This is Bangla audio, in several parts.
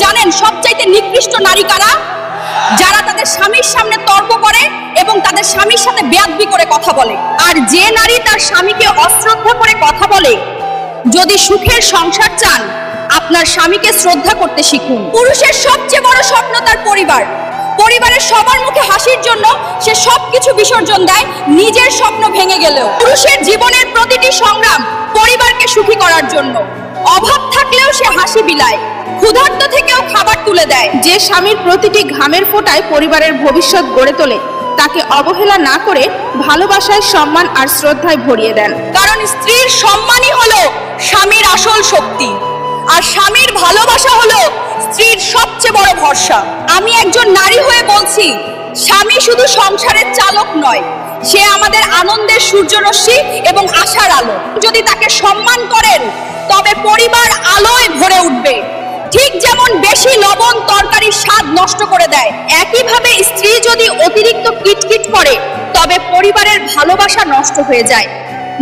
জানেন সবচাইতে নিকৃষ্ট নারী কারা? যারা তাদের স্বামীর সামনে তর্ক করে এবং তাদের স্বামীর সাথে বেয়াদবি করে কথা বলে। আর যে নারী তার স্বামীকে অশ্রদ্ধা করে কথা বলে, যদি সুখের সংসার চান আপনার স্বামীকে শ্রদ্ধা করতে শিখুন। পুরুষের সবচেয়ে বড় স্বপ্ন তার পরিবার। পরিবারের সবার মুখে হাসির জন্য সে সবকিছু বিসর্জন দেয়, নিজের স্বপ্ন ভেঙে গেলেও। পুরুষের জীবনের প্রতিটি সংগ্রাম পরিবারকে সুখী করার জন্য। অভাব থাকলেও সে হাসি বিলায়, ক্ষুধার্ত থেকেও খাবার তুলে দেয়। যে স্বামীর প্রতিটি ঘামের ফোঁটায় পরিবারের ভবিষ্যৎ গড়ে তোলে, তাকে অবহেলা না করে ভালোবাসায়, সম্মান আর শ্রদ্ধায় ভরিয়ে দেন। কারণ স্ত্রীর সম্মানই হলো স্বামীর আসল শক্তি, আর স্বামীর ভালোবাসা হলো স্ত্রীর সবচেয়ে বড় ভরসা। আমি একজন নারী হয়ে বলছি, স্বামী শুধু সংসারের চালক নয়, সে আমাদের আনন্দের সূর্যরশ্মি এবং আশার আলো। যদি তাকে সম্মান করেন তবে পরিবার আলোয় ভরে উঠবে। ঠিক যেমন বেশি লবণ তরকারির স্বাদ নষ্ট করে দেয়, একইভাবে স্ত্রী যদি অতিরিক্ত কিটকিট করে তবে পরিবারের ভালোবাসা নষ্ট হয়ে যায়।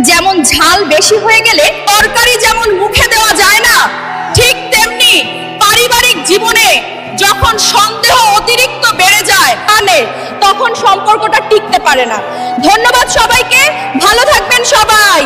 যেমন ঝাল বেশি হয়ে গেলে তরকারি যেমন মুখে দেওয়া যায় না, ঠিক তেমনি পারিবারিক জীবনে যখন সন্দেহ অতিরিক্ত বেড়ে যায় তখন সম্পর্কটা টিকতে পারে না। ধন্যবাদ সবাইকে, ভালো থাকবেন সবাই।